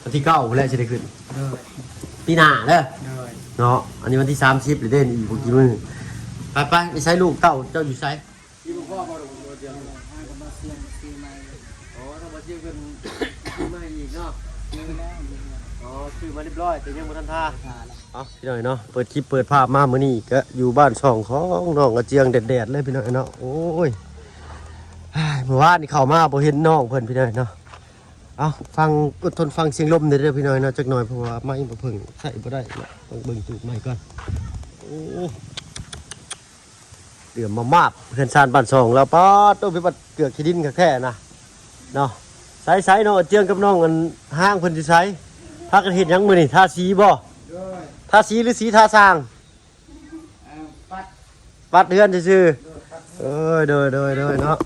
วันที่9แล้วจะได้ขึ้นปีหน้าเด้อเนาะอันนี้วันที่30หรือเด่นอีกกี่มื้อไปไปใช้ลูกเต้าเจ้าอยู่ไสที่พ่อบ่ได้เดียวให้ก็มาเสี่ยงซื้อใหม่อ๋อต้องมาเสี่ยงกันซื้อใหม่อีกเนาะอ๋อซื้อมาเรียบร้อยแต่ยังบ่ทันท่าพี่หน่อยเนาะเปิดคลิปเปิดภาพมามื้อนี้ก็อยู่บ้านช่องของน้องกระเจียงแดดๆเลยพี่หน่อยเนาะโอ้ยเมื่อวานนี่เข้ามาบ่เห็นน้องเพิ่นพี่หน่อยเนาะเอาฟังอดทนฟังเสียงลมเด้อพี่หน่อยเนาะจักหน่อยเพราะว่าไม้บ่เพิ่งใส่บ่ได้ต้องเบิ่งจุดไม้ก่อนโอ้เดือมมากเพื่อนชานบ้านช่องแล้วป๊อดต้องไปบัดเกือกขี้ดินแค่นะเนาะใช้เนาะเจียงกับน้องกันห้างเพิ่นสิใช้พากันเฮ็ดหยังมื้อนี่ทาสีบ่ทาสีหรือสีทาสร้างปัดเฮือนซื่อๆโดยเนาะ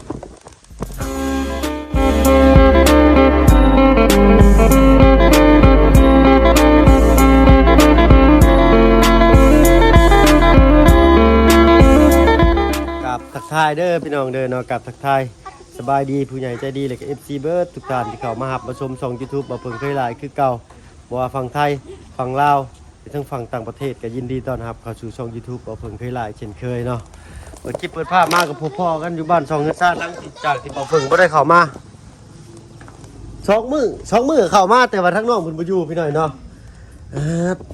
กับทักทายเด้อพี่น้องเด้อเนาะกับทักทายสบายดีผู้ใหญ่ใจดีเลยกับ FC เบิร์ดทุกท่านที่เข้ามาหับมาชมช่อง YouTube บ่เพิ่งเคยหลายคือเก่าบ่ว่าฝั่งไทยฝั่งลาวทั้งฝั่งต่างประเทศก็ยินดีต้อนรับเข้าสู่ช่อง YouTube บ่เพิ่งเคยหลายเช่นเคยเนาะเปิดคลิปเปิดภาพมากับพ่อกันอยู่บ้านช่องเงินซ่าหลังจากที่บ่เพิ่งบ่ได้เข้ามา2 มื้อเข้ามาแต่ว่าทั้งน้องเพิ่นบ่อยู่พี่น้อยเนาะ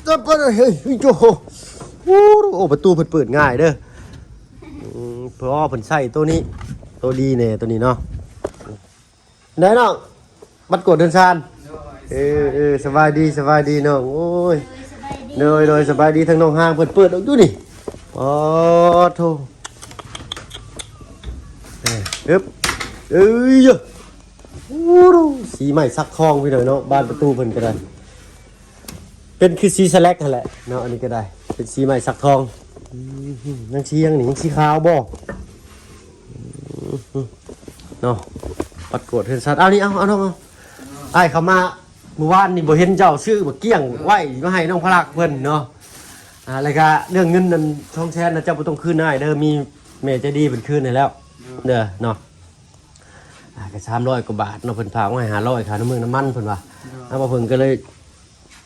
ก็บ่ได้เฮ้ยโอ้โหประตูเพิ่นเปิดง่ายเด้อเพราะว่าเพิ่นใส่ตัวนี้ตัวดีแน่ตัวนี้เนาะไหนน้องบัดกดเดินซานสบายดีน้องโอ้ยโดยสบายดีทั้งน้องห้างเปิดออกอยู่นี่อ๋อโธ่เอ้ยโอ้โหสีใหม่ซักทองพี่หน่อยเนาะบ้านประตูเพิ่นก็ได้เป็นคือสีสแลกนั่นแหละเนาะอันนี้ก็ได้เป็นสีใหม่ซักทองนังสียังนี่ยังสีขาวบ่เนาะปัดกดเห็นสัตว์เอานี่เอาน้องไอ้เขามาเมื่อวานนี่บ่เห็นเจ้าชื่อบ่เกี้ยงไว้มาให้น้องพลักเพิ่นเนาะอะไรก็เรื่องเงินนั้นช่องแชร์นะเจ้าบ่ต้องคืนให้เด้อมีแม่ใจดีเป็นคืนให้แล้วเด้อเนาะก็300 กว่าบาทเนาะเพิ่นพามาให้500ค่าน้ำมันเพิ่นว่าแล้วบ่เพิ่นก็เลย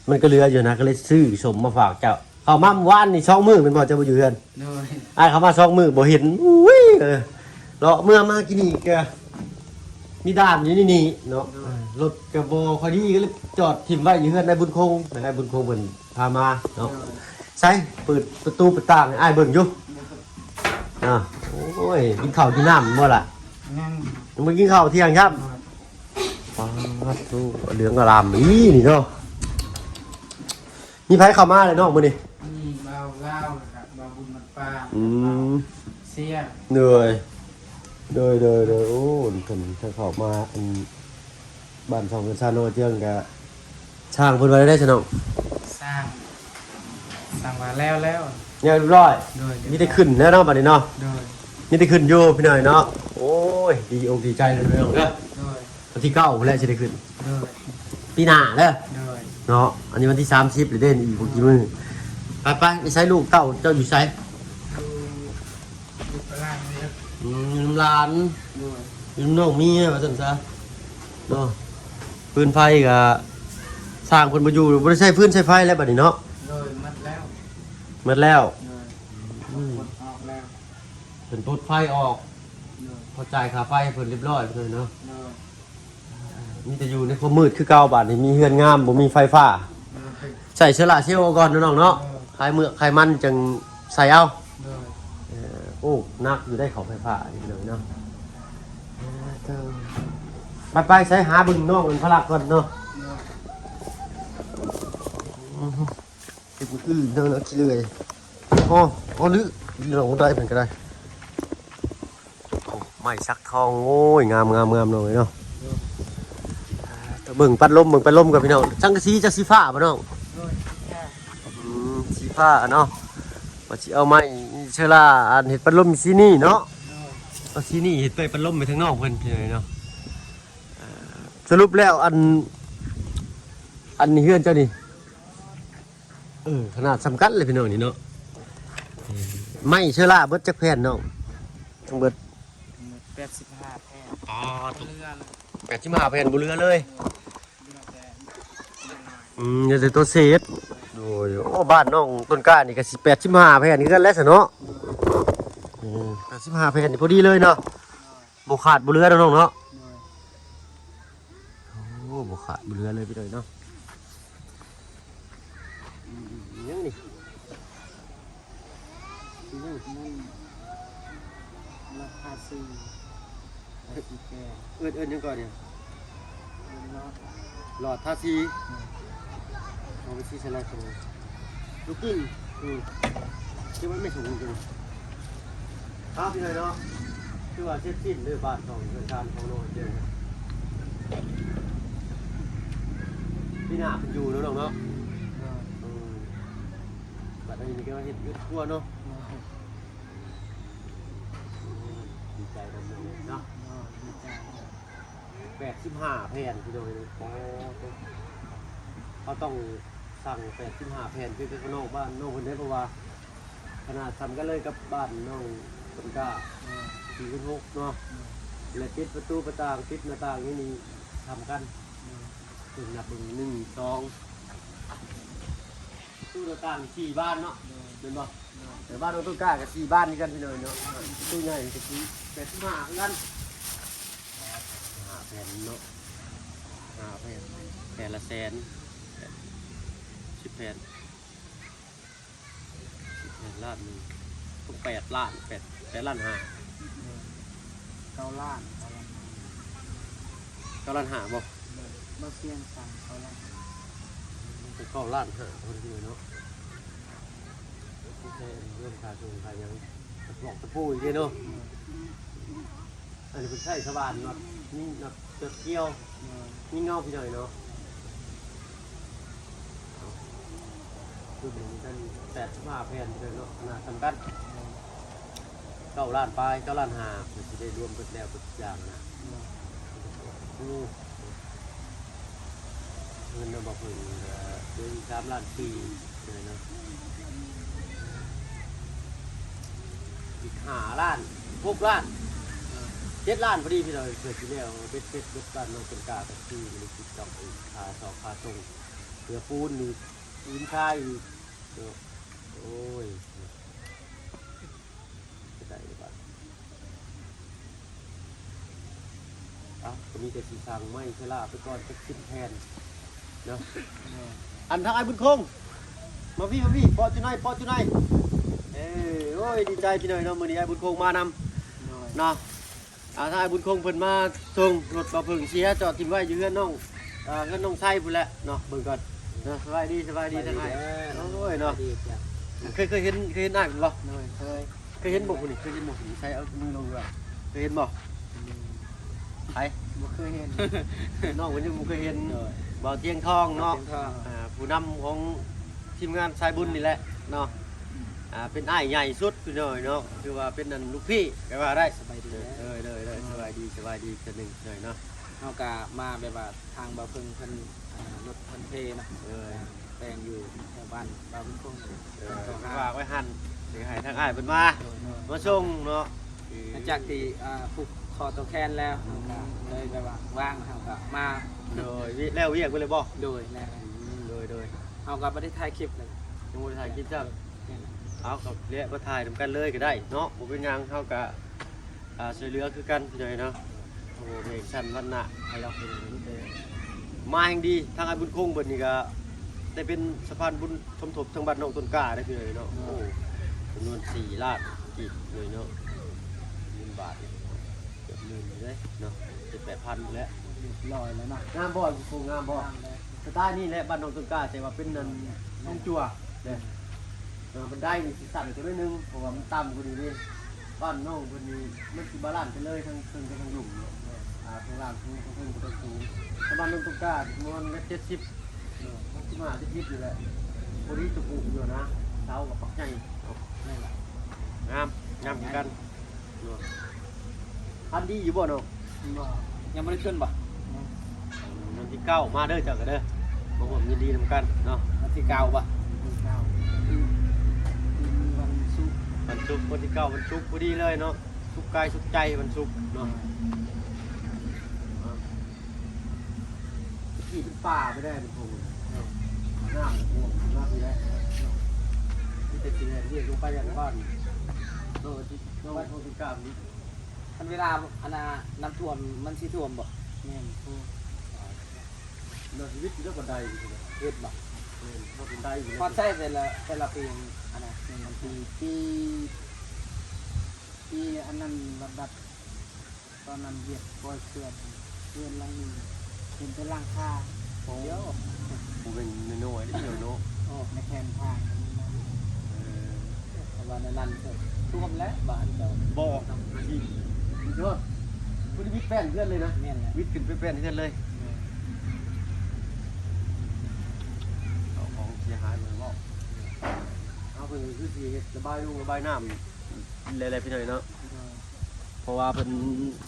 มันก็เหลืออยู่นะก็เลยซื้อสมมาฝากเจ้าเข้ามาเมื่อวานนี่2 มื้อเป็นบ่เจ้าบ่อยู่เฮือนไอ้เขามา2 มื้อบ่เห็นอุ้ยเลาะเมื่อมากินนี่ก็มีด่านอยู่นี่เนาะรถกระบะคอยดีก็เลยจอดถิ่มไว้อยู่เฮือนในบุญคงเพิ่นพามาเนาะใส่เปิดประตูประต่างให้อ้ายเบิ่งอยู่โอ้ยกินข้าวกินน้ำบ่ล่ะมึงกินข้าวเที่ยงครับตู้เหลืองอร่ามนี่เนาะมีไผเข้ามาเลยเนาะมื้อนี้มีเบาเล่าครับเบาบุญมันปลาเสียเหนื่อยโดยโอ้เพิ่นถ้าเข้ามาบ้านช่องเงินซาโนเจียงก็ช่างเพิ่นไว้ได้ซะเนาะสร้างมาแล้วเรียบร้อยมีได้ขึ้นแล้วเนาะบัดนี้เนาะมีได้ขึ้นอยู่พี่หน่อยเนาะโอ้ยดีอกดีใจเลยเนาะวันที่9แล้วจะได้ขึ้นปีหน้าเด้อเนาะอันนี้วันที่30หรือเด่นอีกกี่มื้อไปใช้ลูกเต้าเจ้าอยู่ไสน้ำลานน้องมีว่าซั่นซะเนาะปืนไฟก็สร้างเพิ่นบ่อยู่บ่ได้ใช้ฟืนใช้ไฟแล้วบัดนี้เนาะหมดแล้วเพิ่นปลดไฟออกพอจ่ายค่าไฟเพิ่นเรียบร้อยเพิ่นเนาะมีแต่อยู่ในความมืดคือเก่าบัดนี้มีเฮือนงามบ่มีไฟฟ้าใส่เชื้อราเชลก่อนน้องเนาะคลายเมือกคลายมันจังใส่เอาโอ้นักอยู่ได้ของไฟฟ้าอีกเลยเนาะไปใช้หาบึงน้องมันพลักก่อนเนาะติดมือเนาะขี้เลยอ๋อลึกลงได้เป็นก็ได้ไม่ซักทองโอ้ยงามเลยเนาะเบิ่งปัดลมกับพี่น้องช่างกระสีสีฟ้าป่ะน้องสีฟ้าเนาะว่าสิเอาไม้เชล่าอันเห็ดปัดลมสีนี่เนาะเอาสีนี่เห็ดไปปัดลมไปทางนอกเพิ่นเลยเนาะสรุปแล้วอันนี้เฮือนเจ้านี่ขนาดสำคัญเลยพี่น้องนี่เนาะไม่เชล่าเบิดจักแผ่นน้องทั้งเบิด85 แผ่น85 แผ่นบ่เรือเลย อย่าแต่ตัวเศษโอ้ยโอ้บ้านน้องต้นกล้านี่ก็สิ85แผ่นนี่กันแล้วซะเนาะ85แผ่นนี่พอดีเลยเนาะบ่ขาดบ่เหลือแล้วน้องเนาะโอ้บ่ขาดบ่เหลือเลยพี่น้อยเนาะยังนี่ ลูกนั่นราคาซื้อไอ้ที่แก่ เอิ้นยังก่อนเนี่ย เป็นรถ หลอดทาสีเอาไปชี้สไลด์กันลูกกิ้งคิดว่าไม่ถูกจริงๆครับพี่น้อยเนาะคือว่าเช็ดชิ้นด้วยบ้านของเรือนการของโรงเรียนพี่หน้าเป็นอยู่เนาะน้องเนาะบัดนี้มีแค่ว่าเห็ดยึดทั่วเนาะดีใจกันเลยเนาะ85แผ่นพี่น้อยเนาะเขาต้องสั่ง85แผ่นคือข้างนอกบ้านน้องคนนี้เพราะว่าขนาดทำกันเลยกับบ้านน้องคนกล้า4/6เนาะและติดประตูประต่างติดหน้าต่างนี่ทำกันถึงนับเบิ่ง1 2ตู้หน้าต่าง4บ้านเนาะเห็นบ่แต่บ้านน้องต้นกล้ากับ4บ้านนี่กันพี่น้อยเนาะตู้ใหญ่ก็คือ85เหมือนกัน5แผ่นเนาะ5แผ่นแผ่นละแสน10แผ่น10แผ่นล้านนึงต้อง8ล้าน8ล้าน5 เกาล้าน 9ล้าน5บ่ มาเสี่ยงสั่งเขาล้าน เป็น9ล้าน5คนที่เนาะโอเคเรื่องค่าส่งค่าหยังตะปูอีกเนาะอันนี้เป็นไส้สว่านเนาะนี่เนาะเตือเกี่ยวนี่เงาพี่หน่อยเนาะคือเป็นกัน85แผ่นเลยเนาะขนาดทำกัน9ล้านปลาย9ล้าน5มันสิได้รวมกันแล้วทุกอย่างนะเงินเราบอกถึงเดือน3ล้านปีเลยเนาะอีก5ล้าน6ล้าน7ล้านพอดีพี่หน่อยเกิดที่แล้วเป็ดบ้านน้องต้นกล้ากับที่มันติดกับค่าสอบค่าส่งเรือปูนนี่อินค่าอีกโอ้ยจะได้หรือเปล่าก็มีแต่สีสังไม่ใช่ล่ะไปก่อนจะขึ้นแทนเนาะอันทางไอ้บุญคงมาพี่ปอจุนัยโอ้ยดีใจพี่หน่อยเนาะมื้อนี้ไอ้บุญคงมานำเนาะทางไอ้บุญคงเพิ่นมาส่งรถบ่เพิ่งเสียจอดทิ้งไว้อยู่เฮือนน้องเฮือนน้องไส้พุ่นแหละเนาะเบิ่งก่อนเนาะสบายดีทางไอ้โอ้ยเนาะเคยเห็นอ้ายบ่เคยเห็นบ่พุ่นนี่เคยเห็นบ่พุ่นใส่เอามือลงด้วยเคยเห็นบ่ไผ บ่เคยเห็น น้องวันนี้ผมเคยเห็นบ่าวเตียงทองเนาะผู้นำของทีมงานสายบุญนี่แหละเนาะเป็นอ้ายใหญ่สุดพี่น้อยเนาะคือว่าเป็นนั่นลูกพี่ก็ว่าได้สบายดีสบายดีกันหนึ่งหน่อยเนาะ เฮาก็มาแบบว่าทางบ่าวเพิ่งเพิ่นรถเพิ่นเทนะแปลงอยู่แถวบ้านบ่าวเพิ่งคง ฝากไว้หั่นเดี๋ยวให้ทางอ้ายเพิ่นมาส่งเนาะ หลังจากที่ผูกคอตัวแคนแล้วเฮาก็เลยแบบว่าว่างเฮาก็มา โดยแล้วเวียกไปเลยบ่ โดยแล้ว โดย เฮาก็บ่ได้ถ่ายคลิปเลย ยังบ่ได้ถ่ายคลิปจ้ะเอากับเรียกก็ถ่ายนำกันเลยก็ได้เนาะบ่เป็นหยังเฮาก็ช่วยเหลือคือกันพี่น้อยเนาะโอ้โหเพลงสั้นวันน่ะให้เราเป็นมาแห่งดีทางไอ้บุญคงเบิดนี่ก็ได้เป็นสะพานบุญสมทบทางบ้านน้องต้นกล้าได้พี่น้อยเนาะโอ้จำนวน4ล้านกีบเลยเนาะ1,000 บาทเกือบ10,000เลยเนาะ 7-8,000แล้ว ลอยแล้วเนาะ งามบ่คงงามบ่สไตล์นี่แหละบ้านน้องต้นกล้าแต่ว่าเป็นนั่นน้องจั่วเด้มันได้นี่สิสั่นตัวนิดนึงเพราะว่ามันต่ำกว่านี้นี่บ้านน้องคนนี้มันสิบาลานซ์ไปเลยทั้งขึ้นกับทั้งหลุมเนาะข้างล่างทั้งขึ้นกับทั้งสูงถ้าบ้านน้องต้นกล้ามันเมตร7065 70อยู่แหละพอดีจะปลูกอยู่นะเสากับปักใหญ่นี่แหละงามเหมือนกันพันดีอยู่บ่เนาะ ยังไม่ได้ขึ้นป่ะ วันที่9มาเด้อเจ้ากันเด้อมาผมยินดีนำกันเนาะ วันที่9ป่ะวันศุกร์ วันศุกร์วันที่9วันศุกร์พอดีเลยเนาะสุขกายสุขใจวันศุกร์เนาะขี่เป็นป่าไปได้เป็นพง น้ำท่วมน้ำที่ได้ที่จะกินเรียกลงไปอย่างบ้านโดยที่น้องเขาเป็นกล้ามนี้ มันเวลาอันน่ะน้ำท่วมมันสิท่วมบ่ แม่นผู้ เราชีวิตเรื่องบันไดอยู่เลย เฮ็ดบ่ เราเป็นได้อยู่ พอใช้แต่ละปีอันน่ะ แม่นปีอันนั้นระดับตอนนั้นเหยียบปล่อยเสื้อเพื่อนลังนึงเห็นเป็นร่างคา เดี๋ยว ผมเป็นโน่ๆนี่เดียวโน่ โอ้ ในแคมทางอันนี้นะ แต่ว่าในนั้นก็ท่วมแล้วบ้านเจ้า บอกอีกเยอะคุณวิทย์แป้นเพื่อนเลยนะ แม่นแหละ วิทย์ขึ้นไปแป้นเพื่อนเลยเอาของเสียหายเหมือนว่าเอาเป็นคือสีระบายลูกระบายน้ำอะไรๆไปหน่อยเนาะเพราะว่าเป็น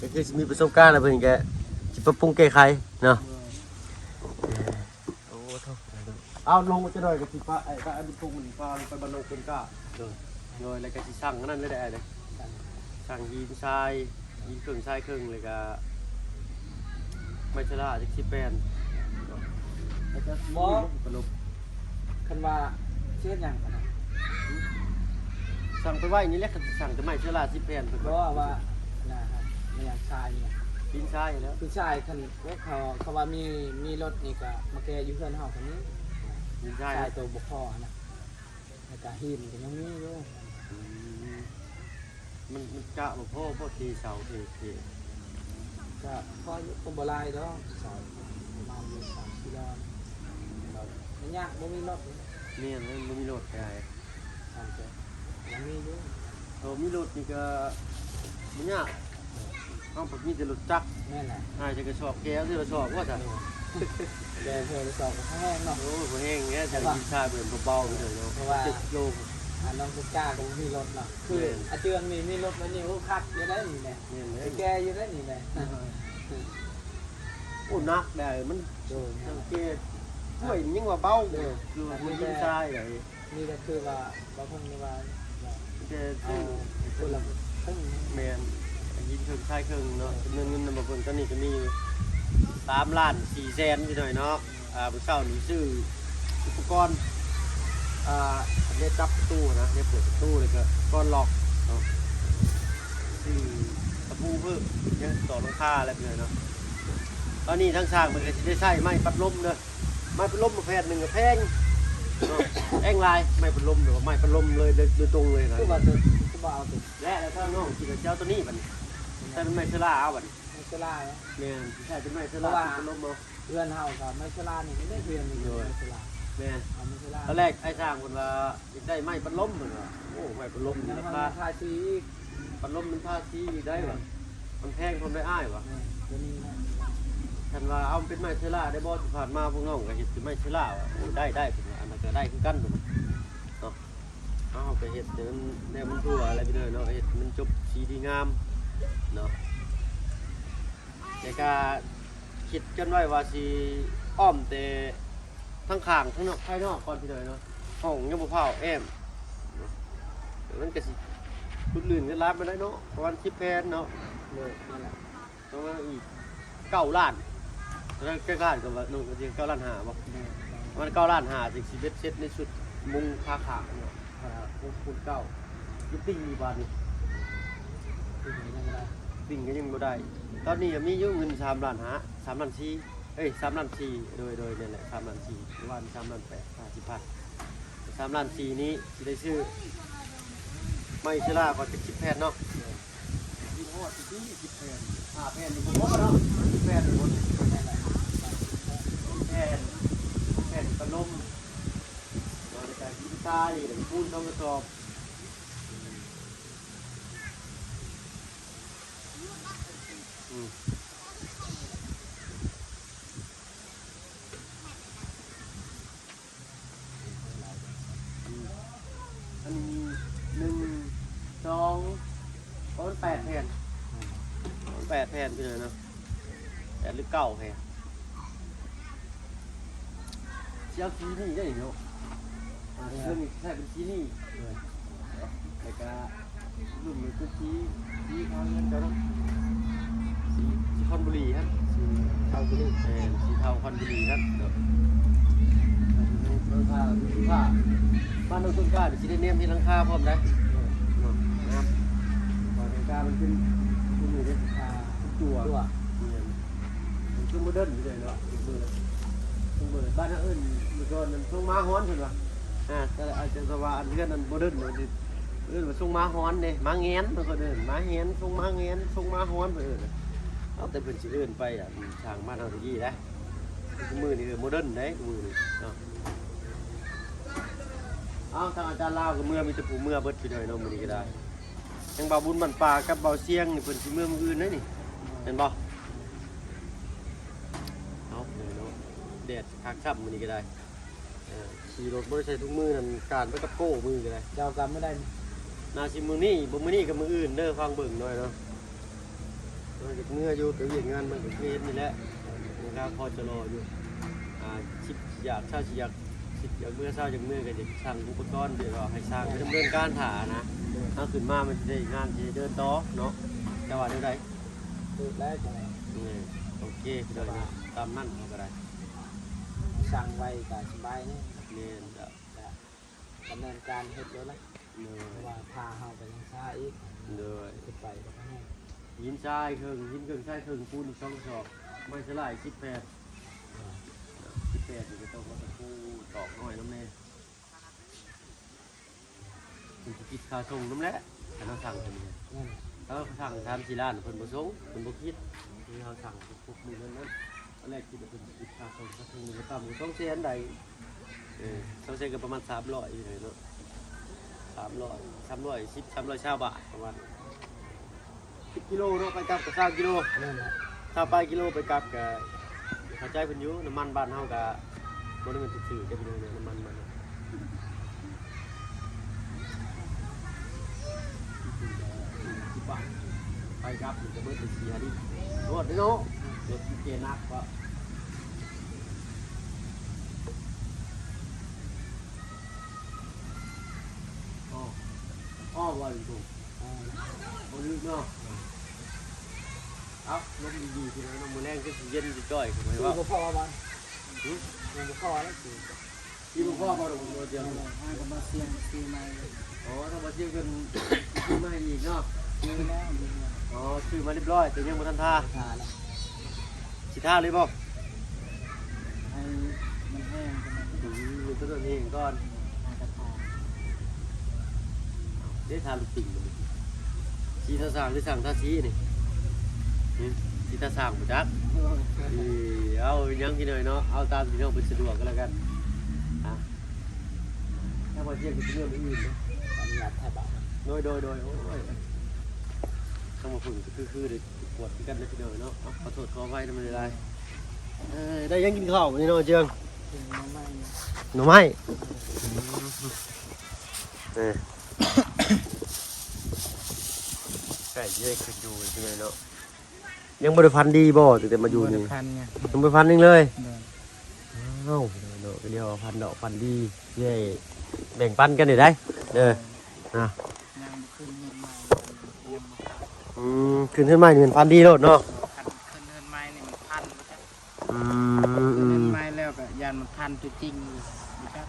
ก็คือมีประสบการณ์แล้วเป็นแกจะปรับปรุงแก้ไขเนาะโอ้โหเอาลงมาจะหน่อยกับสีฟ้าไอ้ก็อันนี้พวกมันฟ้าลงไปบรรลุเป็นก้าโดยอะไรก็สิสั่งนั่นเลยได้เลยสั่งยีนทรายยีนเครื่องทรายเครื่องเลยก็ไม่ชราจะคิดแปลนแล้วก็บรรลุ คันว่าเชื่อหยังกันนะ สั่งไปไว้นี่แหละสั่งจะไม่ชราสิแปลน เพราะว่านะครับมีอย่างชายเนี่ย ยีนทรายแล้ว ผู้ชายคันว่าเขาว่ามีรถนี่ก็มาแกอยู่เพื่อนเฮาคนนี้ ยีนทรา ชาย ยตัวบุคคลนะแล้วก็หินก็ยังมีอยู่ มันกะแบบพ่อทีเสาที ก็พออยู่คนโบราณเนาะสาวประมาณอยู่3 4 ดอนเราไม่ยากบ่มีรถ เนี่ยมันมีรถไง ทางเจ้ายังมีอยู่ มีรถนี่ก็มันยากต้องแบบมีแต่รถจักร แม่นแหละ อาจจะกระสอบแก้วที่กระสอบว่าจะ แกเคยไปสอบแห้งเนาะ โอ้โหแห้งเงี้ยจะกินชาเบื่อเบาๆไปเลยเนาะ7 โล น้องกุก้าก็มีรถเนาะคืออาเจืองนี่มีรถแล้วนี่โอ้คักอยู่ได้นี่แหละ เนี่ย ไอ้แกอยู่ได้นี่แหละ โอ้นักได้มัน โดน สังเกตช่วยยิ่งกว่าเบาคือมันยิ่งชายเลย นี่ก็คือว่าเราเพิ่งนี่ว่า แก เอาคนละครึ่ง แมนยิงเครื่องชายเครื่องเนาะเงินมาเพิ่งตอนนี้ก็มี3 ล้าน 4 แสนพี่หน่อยเนาะผู้เช่านี่ซื้ออุปกรณ์เนี่ยจับประตูนะเนี่ยเปิดประตูเลยก็ก้อนล็อกเนาะซื้อตะปูเพิ่มยังต่อหลังคาอะไรไปเลยเนาะตอนนี้ทั้งสร้างมันก็จะได้ใช้ไม้ปัดลมเด้อไม้ปัดลมมาแผ่นหนึ่งก็แพงเนาะแองลายไม้ปัดลมหรือว่าไม้ปัดลมเลยโดยตรงเลยนะ คือว่าตัวคือว่าเอาตัว และแล้วถ้าน้องกินเจ้าตัวนี้บัดนี้ใช้เป็นไม้เชล่าเอาบัดนี้ ไม่ใช่ล่า แม่นใช้เป็นไม้เชล่าปัดลมเอา เพื่อนเฮากับไม่ใช่ล่านี่ไม่ได้เพื่อนนี่ไม่ใช่ล่า แม่น เอาไม่ใช่ล่า ตอนแรกไอ้สร้างคนว่าอยากได้ไม้ปัดลมเหมือนว่าโอ้ไม้ปัดลม แล้ว รา มัน คา ราคาซี ปัดลมมันท่าที่ได้หรอมันแพงทนได้อ้ายวะ ตัวนี้นะ ท่านว่าเอาเป็นไม้เชล่าได้บ่ที่ผ่านมาพวกน้องก็เห็ดเป็นไม้เชล่าวะโอ้ได้ผมว่าอันนั้นก็ได้คือกันถูกเนาะเอาไปเห็ดเดี๋ยวมันแนวมันทั่วอะไรไปเลยเนาะเห็ดมันจบสีดีงามเนาะแต่ก็คิดกันไว้ว่าสิอ้อมแต่ทั้งข้างทั้งนอกภายนอกก่อนพี่เลยเนาะห้องยังบ่เผาแอมเนาะเดี๋ยวมันก็สิลุดลื่นกันรับมาได้เนาะประมาณ10 แผ่นเนาะ เลยนั่นแหละ ประมาณอีก9 ล้านแล้วใกล้ๆกับว่านู่นก็สิ9 ล้าน5บ่ประมาณ9 ล้าน5สิเบ็ดเสร็จในสุดมุงคาขางเนาะคูณ9ยุบปิ้งมีบาทนี่ ตัวนี้ยังไม่ได้ ปิ้งก็ยังบ่ได้ตอนนี้มีอยู่เงิน3 ล้าน5 3 ล้าน4เอ้ย3 ล้าน4โดยนี่แหละ3 ล้าน4หรือว่า3 ล้าน8 50 พัน3 ล้าน4นี้สิได้ซื้อไม่เชล่าก็จะ10 แผ่นเนาะที่ฮอดที่10 แผ่น5 แผ่นนี่บ่พอเนาะ10 แผ่นนี่บ่ นั่นแหละ แผ่นกระลมนอนในการกินทรายหรือปูนต้องกระสอบอันนี้1 2ประมาณ8 แผ่น8 แผ่นไปเลยเนาะ8 หรือ 9 แผ่นเจ้าซีนี่ได้เนาะเครื่องนี้ใช้เป็นซีนี่แต่ก็รุ่นนี้คือซีทางเงินกันเนาะซีคอนบุรีฮะ เอาไปเลย สีเทาคอนบุรีครับเดี๋ยว าเดี๋ยวสิได้เนียมที่หลังคาพร้อมได้เนาะนะครับก่อนหลังคามันขึ้นอยู่ดิจั่วเนี่ยมันคือโมเดิร์นอยู่เลยเนาะบ้านอื่นมันก็นั่นส่งมาฮ้อนเพิ่นว่าแต่อาจจะว่าอันเพื่อนนั่นโมเดิร์นเลยอื่นว่าส่งมาฮ้อนเด้มาแงนมันก็เดินมาแงนส่งมาแงนส่งมาฮ้อนเพิ่นเอาแต่เพิ่นสิเดินไปทางบ้านเฮาตะกี้นะมือนี่โมเดิร์นเด้มือนี่เนาะเอาทางอาจารย์ลาวก็เมื่อมีแต่ผู้เมื่อเบิดไปหน่อยเนาะมื้อนี้ก็ได้ยังบ่าวบุญบันป่ากับบ่าวเสียงนี่เพิ่นสิเมื่อมื้ออื่นเด้นี่เห็นบ่เอาเลยเนาะแดดคักค่ำมื้อนี้ก็ได้ขี่รถบ่ได้ใช้ทุกมื้อนั่นการไปกับโก้มื้อก็ได้ เจ้ากรรมไม่ได้ น่าสิมื้อนี้บ่มื้อนี้ก็มื้ออื่นเด้อฟังเบิ่งหน่อยเนาะเมื่ออยู่ไปเฮ็ดงานมันก็เฮ็ดนี่แหละมันก็พอจะรออยู่ชิบอยากเช่าสิอยากเมื่อเช้าจากเมื่อก็จะสั่งอุปกรณ์เดี๋ยวเราให้สร้างดำเนินการถ่านะถ้าขึ้นมามันจะได้งานจะเดินต่อเนาะจังหวะเดียวใด ดูแล้วจะ โอเคเลยนะตามนั่นเอาก็ได้ สั่งไว้กับสบายนี่ เนี่ยจะ ดำเนินการเฮ็ดแล้วนะ เนี่ย เพราะว่าพาเฮาไปยังซ่าอีก เลย ขึ้นไปก็ให้ หินทรายเครื่องหินเครื่องทรายเครื่องปูนช่องสอบไม่สลาย18นี่ก็ต้องมาตะปูตอกหน่อยน้ำแน่คุณคิดค่าส่งน้ำแหละแต่เราสั่งคนนี้ นั่น เขาสั่ง3-4 ล้านคนบ่ส่งคนบ่คิดที่เขาสั่งพวกมือนั้นตอนแรกคิดว่าเป็นคิดค่าส่งก็ถึงมือต่ำต้องเสียอันใดต้องเสียกันประมาณ300อยู่เลยเนาะ310 300ชาวบาทประมาณ10 กิโลเนาะไปกลับกับ3 กิโล นั่นแหละ ถ้าไปกิโลไปกลับกับเข้าใจเพิ่นอยู่น้ำมันบ้านเฮาก็บ่ได้มันซื่อๆจะเป็นน้ำมันมัน10 บาทไปกลับมันจะเบิดเป็น4 ลิตรรถเนาะรถเกนักว่าอ้อว่าอยู่ถูกบ่ลึกเนาะเอาลมดีๆทีนี้น้ำมือแรงก็สิเย็นสิจ้อยผม คือ ว่า บ่พอบ้านคือบ่พอแล้วคือ ที่พ่อมาลงตัวเดียว ให้ก็มาเสียงซื้อใหม่ อ๋อถ้ามาเที่ยวกันซื้อมาอีกเนาะ ซื้อแล้วมีเงิน อ๋อซื้อมาเรียบร้อยแต่ยังบ่ทันท่า ทาแล้ว สิท่าเลยบ่ ให้มันแห้งกัน มันต้นนี้ก่อน ให้กระทา ได้ทาลูกติ่งมันสีท่าสร้างหรือสั่งท่าสีนี่สีท่าสร้างบ่จักเอายังกินหน่อยเนาะเอาตามที่น้องเป็นสะดวกก็แล้วกันถ้ามาเที่ยวก็สิเรื่องอื่นเนาะ อนุญาตแทบบ่ โดยโอ้ยต้องมาฝึกคือเด็กปวดกันเลยทีเดียวเนาะขอโทษขอไว้ทำไมได้ได้ยังกินข้าวนี่เนาะเจียง กินน้ำใหม่ หน่อไม้ไก่เยอะขึ้นอยู่ใช่ไหมเนาะยังบริพันธ์ดีบ่แต่มาอยู่นี่ พันไง ยังบริพันธ์นึงเลย เดิน เอ้าเนาะเรียกว่าพันดอกพันดีเย่แบ่งปันกันได้ได้ยนะังขึ้นเงินใหม่ยัง ขึ้นใหม่เงินพันดีโลดเนาะ ขึ้นเงินใหม่นี่มันพัน อื เงิน ม ใหม่แล้วก็ยันมันพันตัวจริงนะครับ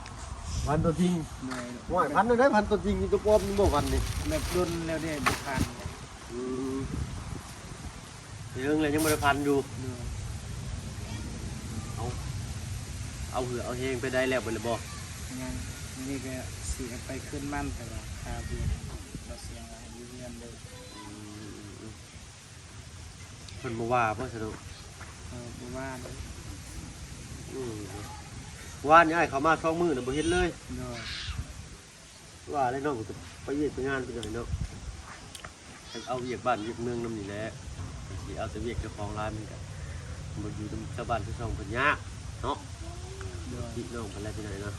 พันตัวจริง เหนื่อย ว่าพันได้พันตัวจริงตัวปลอมนี่บ่พันนี่ แบบดุนแล้วเนี่ยบุพัน เรื่องอะไรยังไม่ได้พันอยู่ เหนื่อย เอาเหือเอาเฮงไปได้แล้วไปเลยบ่ ยังนี่ก็เสียไปขึ้นมั่นแต่ว่าคาเบียเราเสียงอะไรยืนเลย เพิ่นบ่ว่าบ่สนุก บัวว่าเลย ว่านนี่ไอ้เขามา2 มื้อน่ะบ่เห็นเลย โดย ว่าได้น้องก็ไปเวียกไปงานไปจังได๋เนาะเอาเวียกบ้านเวียกเมืองนำนี่แหละสิเอาแต่เวียกเจ้าของร้านมันก็บ่อยู่นำชาวบ้านชาวช่องเพิ่นยากเนาะ โดย พี่น้องเพิ่นแล้วที่ไหนเนาะ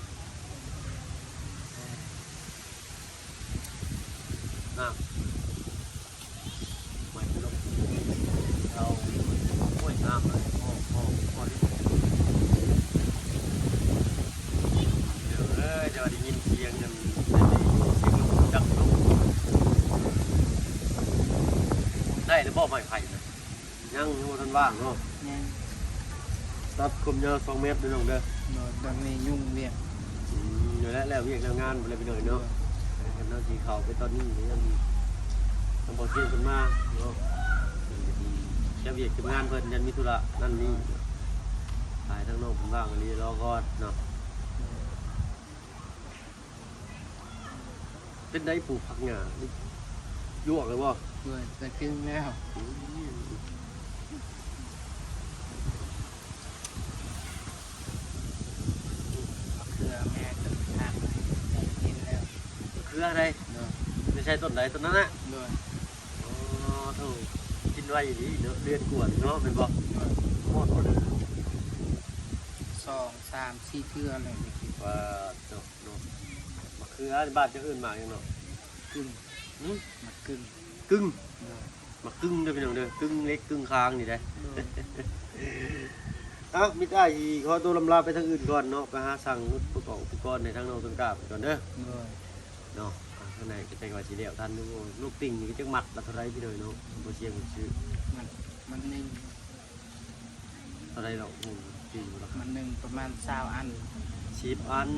น้ำไม่ลงเราโอ้ยน้ำเลยพอเดี๋ยวจะได้ยินเสียงกันเสียงลมดังลงได้หรือบ่ไม้ไผ่นะยังบ่ทันว่างเนาะ ยัง ตัดคมยาว2 เมตรเด้อน้องเด้อ โดยแบบนี้ยุ่งเวียน เดี๋ยวแล้วเวียกแล้วงานอะไรไปหน่อยเนาะกันเนาะสีเขาไปตอนนี้หรือยังต้องบอกเชื่อคนมาเนาะจะเวียกกับงานเพิ่นยันมีธุระนั่นนี่ขายทั้งนอกผมบ้างอันนี้รอก่อนเนาะเป็นได้ปลูกผักหญ้ายวกเลยบ่ ด้วยจะกึ่งแล้วเคือแม่จะทานได้กินแล้ว คืออะไร ด้วย ไม่ใช่ต้นไหนต้นนั้นนะ ด้วย อ๋อถูกกินไว้ดีเนาะเดือนกวนเนาะเป็นบ่หมดเลย 2 3 4เทื่อเลยได้กิน ว่าเนาะมะเขือบ้านจะอื่นมาอย่างเนาะ กึ่งมากึ่ง กึ่ง ด้วย มากึ่งเด้อพี่น้องเด้อกึ่งเล็กกึ่งคางนี่ได้ ด้วย เอ้ามิได้อีขอตัวลำลาไปทางอื่นก่อนเนาะไปหาสั่งอุปกรณ์ในทางน้องต้นกล้าไปก่อนเด้อ ด้วย เนาะข้างในก็แต่งว่าสิแล้วท่านนึกว่าลูกติ่งนี่ก็จักมัดละเท่าไรพี่น้อยเนาะบ่เชียงบ่ซื้อ มันหนึ่ง เท่าไรหรอกโอ้จริงบ่ล่ะ มันหนึ่งประมาณ20อัน 10 อัน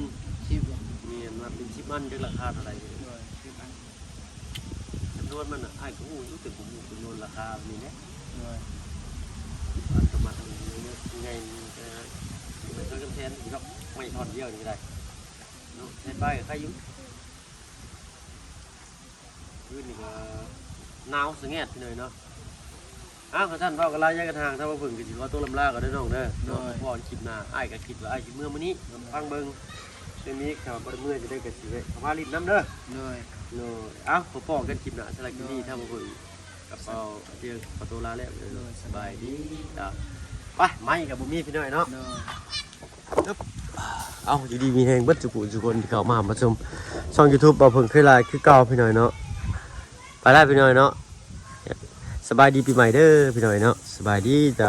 10 มีอันว่าเป็น10 อันจักราคาเท่าไหร่ ด้วย10อัน จำนวนมันน่ะอ้ายก็ฮู้อยู่แต่ผมรู้จำนวนราคานี่แหละ ด้วย อันประมาณนี้เนี่ยไงมันก็แทนอีกครับไม่ทอนเดียวนี่ก็ได้เนาะแทนไปกับใครอยู่พื้นนี่ก็หนาวสงแงดไปหน่อยเนาะอ้าวท่านเฝ้ากันลายยากระทางถ้าว่าเพิ่งก็สิขอตัวลำลาก็ได้อน้องเด้อเนาะพรคลิปหน้าอ้ายก็คิดว่าอ้ายสิเมื่อมื้อนี้ฟังเบิ่งเรื่องนี้ถ้าบ่ได้เมื่อจะได้ก็สิเว้ยเข้ามาลิ้นน้ำเด้อ ด้วย เนาะเอ้าพอๆกันคลิปหน้าสำหรับคลิปนี้ถ้าบ่เพิ่งกับเอาเตียงประตูลาแล้วเด้อสบายดีจ้ะไปไม่กับบุมีพี่น้อยเนาะ ด้วย เอาอยู่ดีมีแหงเบิดจุกุจุคนที่เข้ามาชมช่อง YouTube บ่เพิ่งเคยไลฟ์คือเก่าพี่น้อยเนาะไปแล้วพี่น้อยเนาะสบายดีปีใหม่เด้อพี่น้อยเนาะสบายดีจ้ะ